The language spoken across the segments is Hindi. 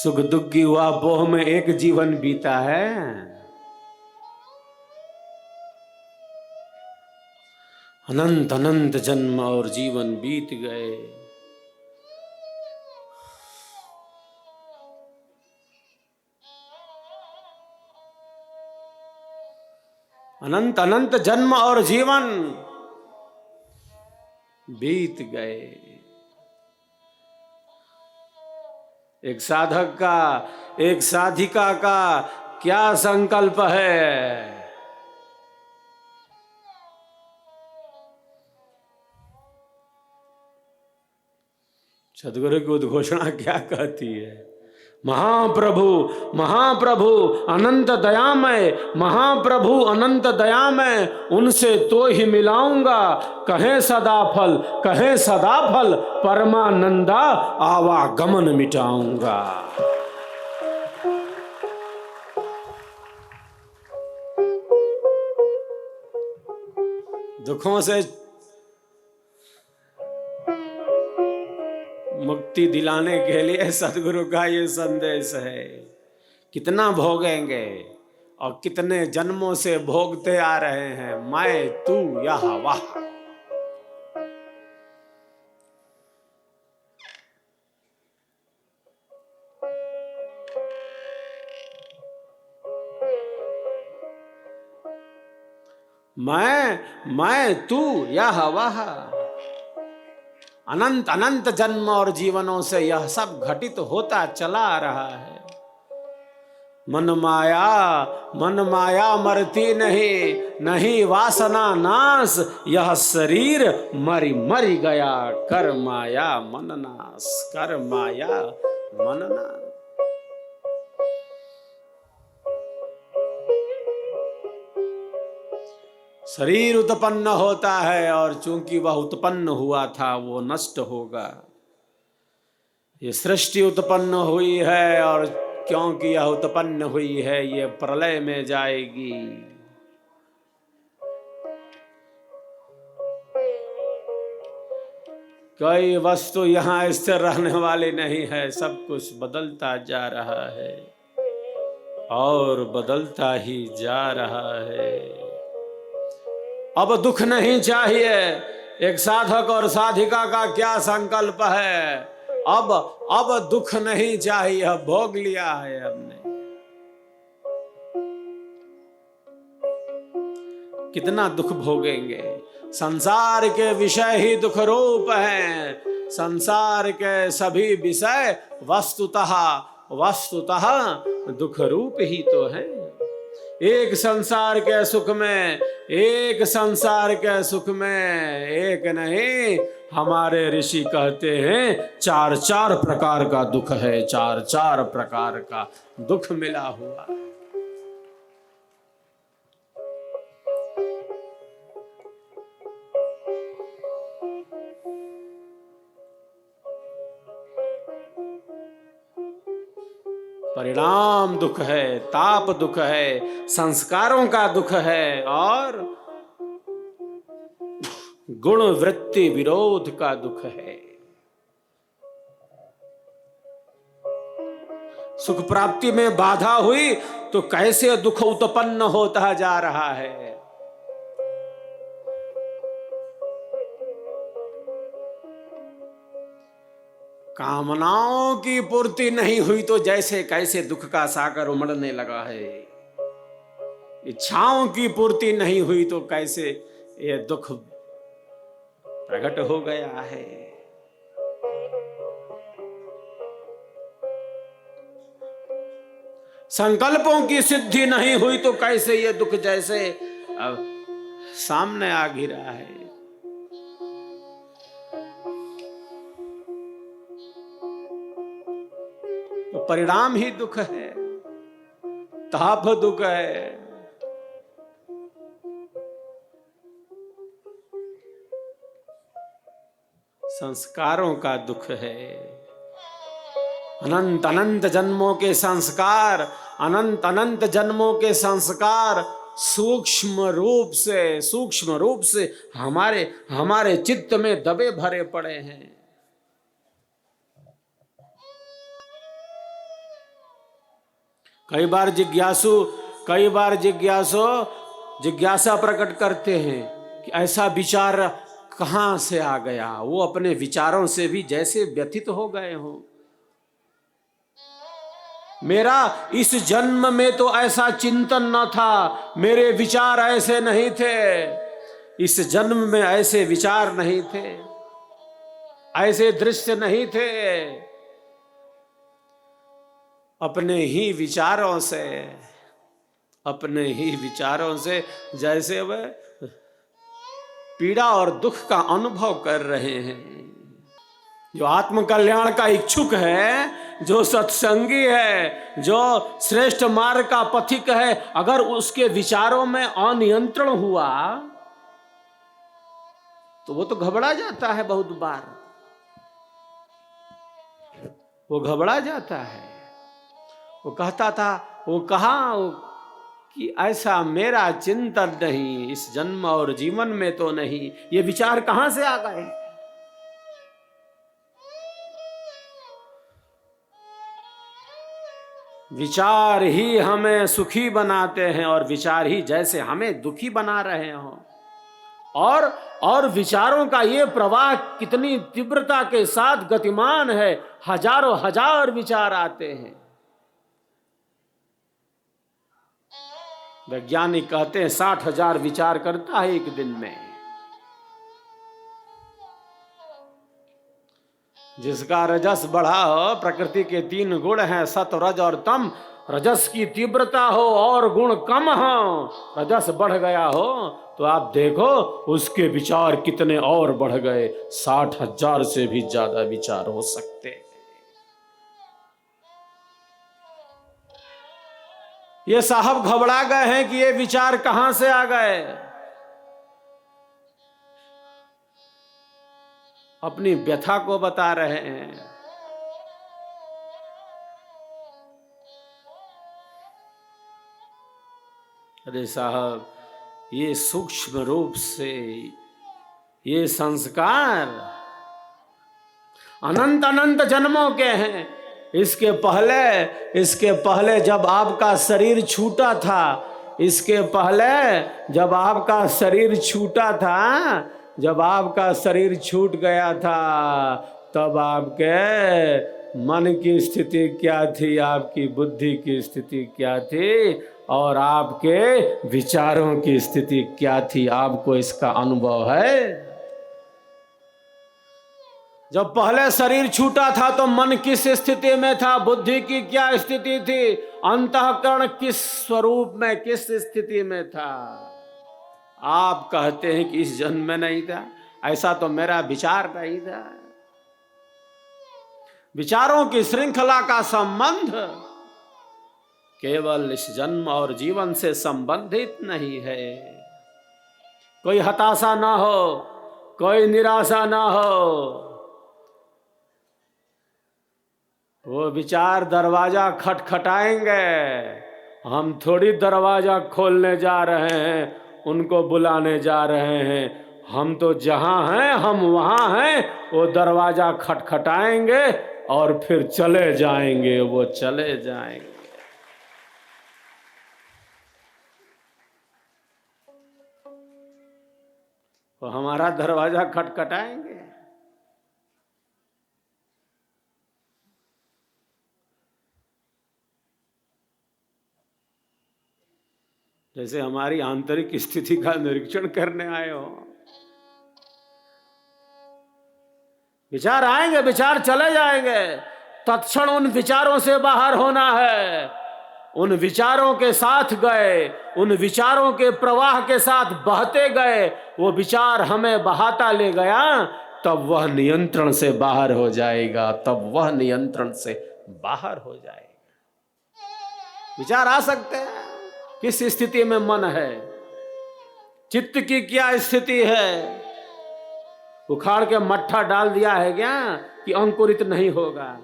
सुख दुख की हुआ बोह में एक जीवन बीता है। अनंत अनंत जन्म और जीवन बीत गए। अनंत अनंत जन्म और जीवन बीत गए। एक साधक का, एक साधिका का क्या संकल्प है? सदगुरु की उद्घोषणा क्या कहती है? महाप्रभु, महाप्रभु अनंत दयामय, महाप्रभु अनंत दयामय, उनसे तो ही मिलाऊंगा, कहे सदा फल, कहे सदा फल, परमानंदा आवागमन मिटाऊंगा। दुखों से मुक्ति दिलाने के लिए सदगुरु का ये संदेश है। कितना भोगेंगे और कितने जन्मों से भोगते आ रहे हैं, मैं तू यह वाह। मैं तू यह वाह। अनंत अनंत जन्म और जीवनों से यह सब घटित होता चला आ रहा है। मन माया मरती नहीं, नहीं वासना नाश, यह शरीर मरी मरी गया, कर माया मन नाश, कर माया मन नाश। शरीर उत्पन्न होता है और चूंकि वह उत्पन्न हुआ था वो नष्ट होगा। ये सृष्टि उत्पन्न हुई है और क्योंकि यह उत्पन्न हुई है ये प्रलय में जाएगी। कोई वस्तु यहाँ स्थिर रहने वाली नहीं है, सब कुछ बदलता जा रहा है और बदलता ही जा रहा है। अब दुख नहीं चाहिए। एक साधक और साधिका का क्या संकल्प है? अब दुख नहीं चाहिए, भोग लिया है हमने। कितना दुख भोगेंगे? संसार के विषय ही दुख रूप हैं। संसार के सभी विषय वस्तुतः दुख रूप ही तो है। एक संसार के सुख में, एक संसार के सुख में, एक नहीं, हमारे ऋषि कहते हैं 4 प्रकार का दुख है, 4 प्रकार का दुख मिला हुआ है। परिणाम दुख है, ताप दुख है, संस्कारों का दुख है और गुण वृत्ति विरोध का दुख है। सुख प्राप्ति में बाधा हुई तो कैसे दुख उत्पन्न होता जा रहा है। कामनाओं की पूर्ति नहीं हुई तो जैसे कैसे दुख का सागर उमड़ने लगा है। इच्छाओं की पूर्ति नहीं हुई तो कैसे ये दुख प्रकट हो गया है। संकल्पों की सिद्धि नहीं हुई तो कैसे ये दुख जैसे अब सामने आ घिरा है। तो परिणाम ही दुख है, ताप दुख है। संस्कारों का दुख है। अनंत अनंत जन्मों के संस्कार, अनंत अनंत जन्मों के संस्कार सूक्ष्म रूप से हमारे चित्त में दबे भरे पड़े हैं। कई बार जिज्ञासा प्रकट करते हैं कि ऐसा विचार कहां से आ गया। वो अपने विचारों से भी जैसे व्यथित हो गए हों। मेरा इस जन्म में तो ऐसा चिंतन न था, मेरे विचार ऐसे नहीं थे, इस जन्म में ऐसे विचार नहीं थे, ऐसे दृश्य नहीं थे। अपने ही विचारों से जैसे वह पीड़ा और दुख का अनुभव कर रहे हैं। जो आत्म कल्याण का इच्छुक है, जो सत्संगी है, जो श्रेष्ठ मार्ग का पथिक है, अगर उसके विचारों में अनियंत्रण हुआ तो वो तो घबरा जाता है। बहुत बार वो घबरा जाता है। वो कहा कि ऐसा मेरा चिंतन नहीं, इस जन्म और जीवन में तो नहीं। ये विचार कहां से आ गए? विचार ही हमें सुखी बनाते हैं और विचार ही जैसे हमें दुखी बना रहे हो। और विचारों का ये प्रवाह कितनी तीव्रता के साथ गतिमान है। हजारों हजार विचार आते हैं। वैज्ञानिक कहते हैं 60,000 विचार करता है एक दिन में। जिसका रजस बढ़ा हो, प्रकृति के 3 गुण हैं, सत, रज और तम। रजस की तीव्रता हो और गुण कम हो, रजस बढ़ गया हो तो आप देखो उसके विचार कितने और बढ़ गए। 60,000 से भी ज्यादा विचार हो सकते हैं। ये साहब घबरा गए हैं कि ये विचार कहां से आ गए। अपनी व्यथा को बता रहे हैं। अरे साहब, ये सूक्ष्म रूप से ये संस्कार अनंत अनंत जन्मों के हैं। इसके पहले जब आपका शरीर छूटा था, जब आपका शरीर छूट गया था, तब आपके मन की स्थिति क्या थी, आपकी बुद्धि की स्थिति क्या थी और आपके विचारों की स्थिति क्या थी, आपको इसका अनुभव है? जब पहले शरीर छूटा था तो मन किस स्थिति में था, बुद्धि की क्या स्थिति थी, अंतःकरण किस स्वरूप में, किस स्थिति में था? आप कहते हैं कि इस जन्म में नहीं था। ऐसा तो मेरा विचार नहीं था। विचारों की श्रृंखला का संबंध केवल इस जन्म और जीवन से संबंधित नहीं है। कोई हताशा ना हो, कोई निराशा ना हो। वो विचार दरवाजा खटखटाएंगे, हम थोड़ी दरवाजा खोलने जा रहे हैं, उनको बुलाने जा रहे हैं। हम तो जहां हैं हम वहां हैं। वो दरवाजा खटखटाएंगे और फिर चले जाएंगे, वो चले जाएंगे। वो हमारा दरवाजा खटखटाएंगे। जैसे हमारी आंतरिक स्थिति का निरीक्षण करने आए हो। विचार आएंगे, विचार चले जाएंगे, तत्क्षण उन विचारों से बाहर होना है। उन विचारों के साथ गए, उन विचारों के प्रवाह के साथ बहते गए। वो विचार हमें बहाता ले गया, तब वह नियंत्रण से बाहर हो जाएगा, विचार आ सकते हैं। किस स्थिति में मन है, चित्त की क्या स्थिति है? उखाड़ के मट्ठा डाल दिया है क्या कि अंकुरित नहीं होगा?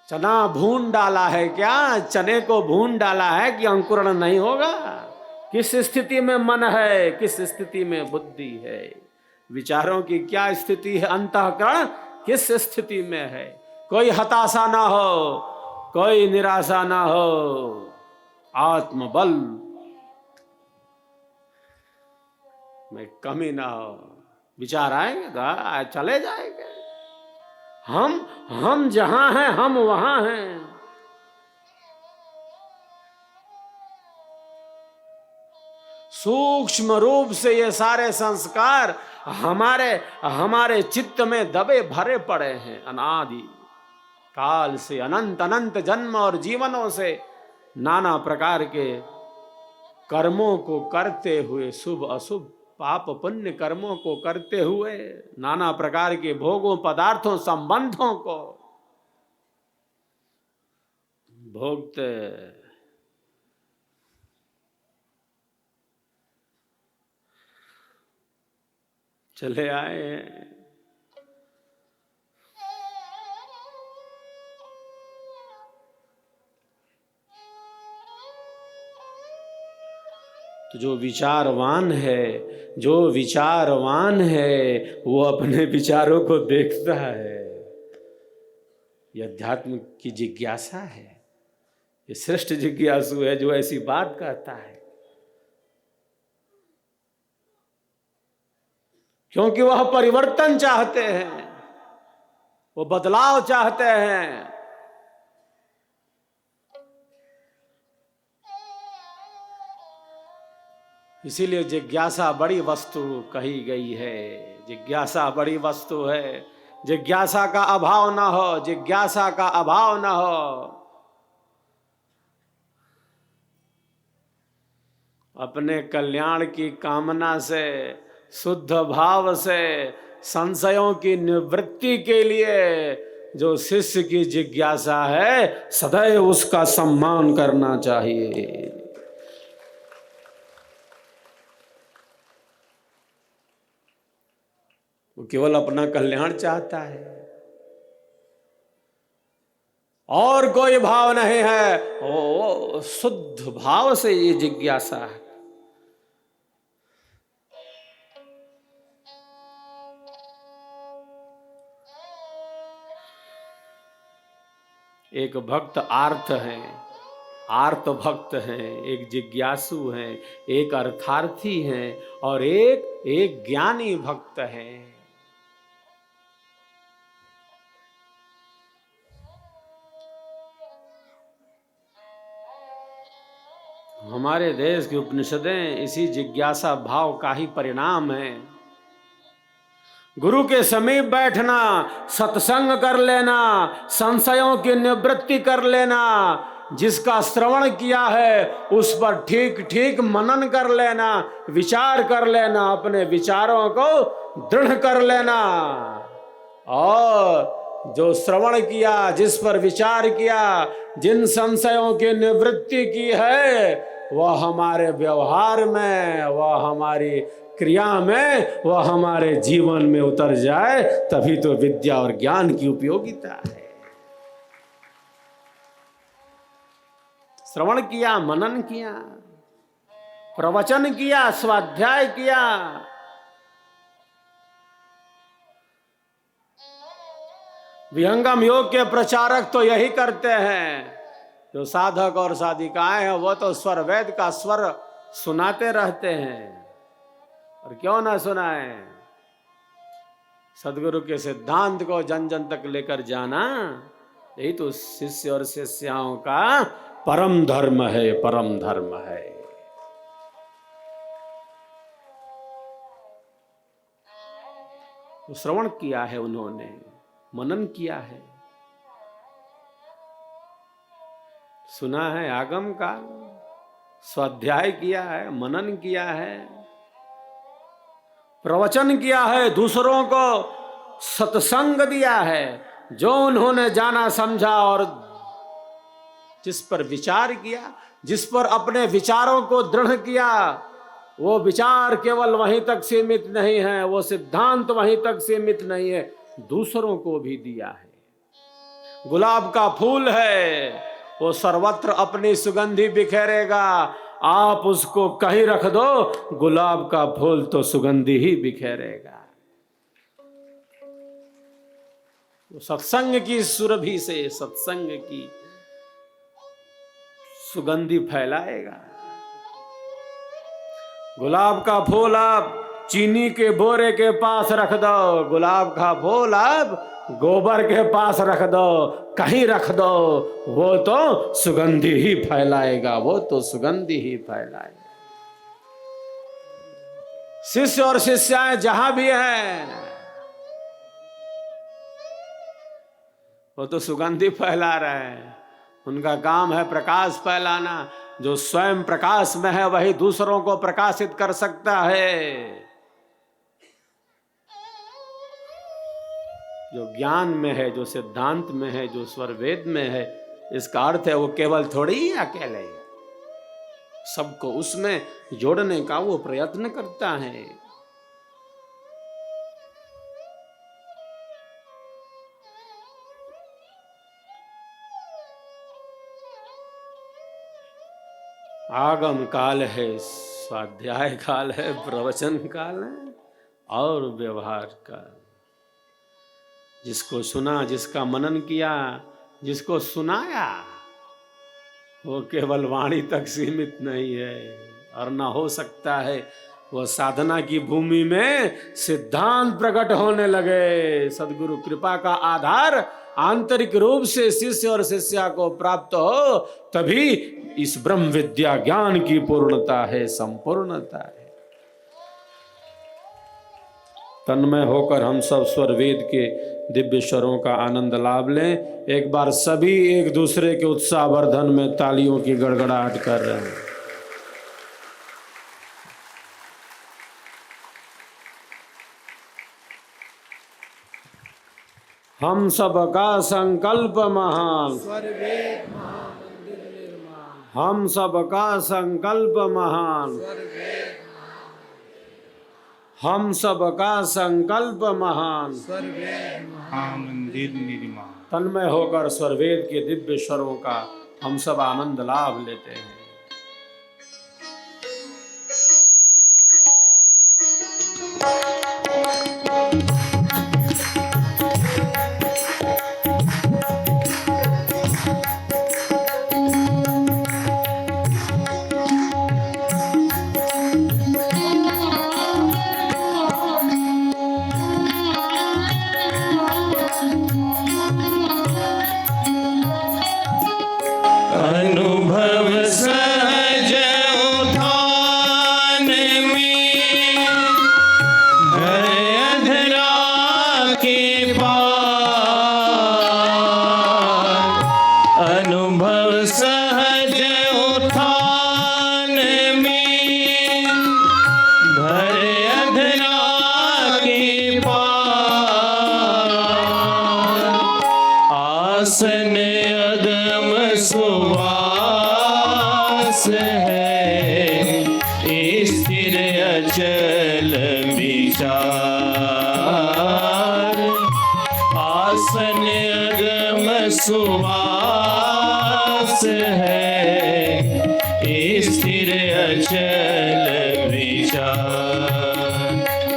चना भून डाला है क्या, चने को भून डाला है कि अंकुरण नहीं होगा? किस स्थिति में मन है, किस स्थिति में बुद्धि है? विचारों की क्या स्थिति है, अंतःकरण किस स्थिति में है? कोई हताशा ना हो, कोई निराशा ना हो, आत्मबल में कमी ना हो। विचार आएंगे तो चले जाएंगे। हम जहां हैं हम वहां हैं। सूक्ष्म रूप से ये सारे संस्कार हमारे चित्त में दबे भरे पड़े हैं। अनादि काल से अनंत अनंत जन्म और जीवनों से नाना प्रकार के कर्मों को करते हुए, शुभ अशुभ पाप पुण्य कर्मों को करते हुए, नाना प्रकार के भोगों पदार्थों संबंधों को भोगते चले आए हैं। तो जो विचारवान है वो अपने विचारों को देखता है। ये अध्यात्म की जिज्ञासा है। ये श्रेष्ठ जिज्ञासु है जो ऐसी बात कहता है, क्योंकि वह परिवर्तन चाहते हैं, वो बदलाव चाहते हैं। इसीलिए जिज्ञासा बड़ी वस्तु कही गई है। जिज्ञासा बड़ी वस्तु है। जिज्ञासा का अभाव ना हो, जिज्ञासा का अभाव ना हो। अपने कल्याण की कामना से, शुद्ध भाव से, संशयों की निवृत्ति के लिए जो शिष्य की जिज्ञासा है, सदैव उसका सम्मान करना चाहिए। वो केवल अपना कल्याण चाहता है, और कोई भाव नहीं है। ओ शुद्ध भाव से ये जिज्ञासा है। एक भक्त आर्त है, आर्त भक्त हैं, एक जिज्ञासु हैं, एक अर्थार्थी हैं और एक ज्ञानी भक्त है। हमारे देश की उपनिषदें इसी जिज्ञासा भाव का ही परिणाम है। गुरु के समीप बैठना, सत्संग कर लेना, संशयों की निवृत्ति कर लेना, जिसका श्रवण किया है उस पर ठीक ठीक मनन कर लेना, विचार कर लेना, अपने विचारों को दृढ़ कर लेना। और जो श्रवण किया, जिस पर विचार किया, जिन संशयों की निवृत्ति की है, वह हमारे व्यवहार में, वह हमारी क्रिया में, वह हमारे जीवन में उतर जाए, तभी तो विद्या और ज्ञान की उपयोगिता है। श्रवण किया, मनन किया, प्रवचन किया, स्वाध्याय किया, विहंगम योग के प्रचारक तो यही करते हैं। जो साधक और साधिकाएं हैं वो तो स्वर वेद का स्वर सुनाते रहते हैं। और क्यों ना सुनाए, सदगुरु के सिद्धांत को जन जन तक लेकर जाना, यही तो शिष्य और शिष्याओं का परम धर्म है, परम धर्म है। तो श्रवण किया है उन्होंने, मनन किया है, सुना है आगम का, स्वाध्याय किया है, मनन किया है, प्रवचन किया है, दूसरों को सत्संग दिया है। जो उन्होंने जाना समझा और जिस पर विचार किया, जिस पर अपने विचारों को दृढ़ किया, वो विचार केवल वहीं तक सीमित नहीं है, वो सिद्धांत वहीं तक सीमित नहीं है, दूसरों को भी दिया है। गुलाब का फूल है, वो सर्वत्र अपनी सुगंधि बिखेरेगा। आप उसको कहीं रख दो, गुलाब का फूल तो सुगंधि ही बिखेरेगा। सत्संग की सुरभि से, सत्संग की सुगंधि फैलाएगा। गुलाब का फूल आप चीनी के बोरे के पास रख दो, गुलाब का फूल आप गोबर के पास रख दो, कहीं रख दो, वो तो सुगंधि ही फैलाएगा, वो तो सुगंधि ही फैलाएगा। शिष्य और शिष्याएं जहां भी हैं वो तो सुगंधि फैला रहे हैं। उनका काम है प्रकाश फैलाना। जो स्वयं प्रकाश में है वही दूसरों को प्रकाशित कर सकता है। जो ज्ञान में है, जो सिद्धांत में है, जो स्वर वेद में है, इसका अर्थ है वो केवल थोड़ी ही अकेले, सबको उसमें जोड़ने का वो प्रयत्न करता है। आगम काल है, स्वाध्याय काल है, प्रवचन काल है और व्यवहार काल। जिसको सुना, जिसका मनन किया, जिसको सुनाया, वो केवल वाणी तक सीमित नहीं है। और ना हो सकता है वो साधना की भूमि में सिद्धांत प्रकट होने लगे। सद्गुरु कृपा का आधार आंतरिक रूप से शिष्य और शिष्या को प्राप्त हो, तभी इस ब्रह्म विद्या ज्ञान की पूर्णता है, संपूर्णता है। तन्मय होकर हम सब स्वर वेद के दिव्य स्वरों का आनंद लाभ लें। एक बार सभी एक दूसरे के उत्साहवर्धन में तालियों की गड़गड़ाहट कर रहे हैं। हम सब का संकल्प महान, हम सब का संकल्प महान, हम सब का संकल्प महान, मंदिर निर्माण। तन्मय होकर स्वरवेद के दिव्य स्वरों का हम सब आनंद लाभ लेते हैं। अनुभव सहज उठान में भय अधरा के पार। अनुभव सहज उठान में भय अधरा के पार। आसन अदम सुवास है, स्थिर अचल विचार। आसन अगम सुवास है, स्थिर अचल विचार।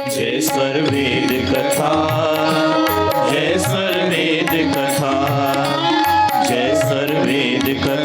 जय स्वर वेद कथा, जय स्वर वेद कथा, जय स्वर वेद कथा।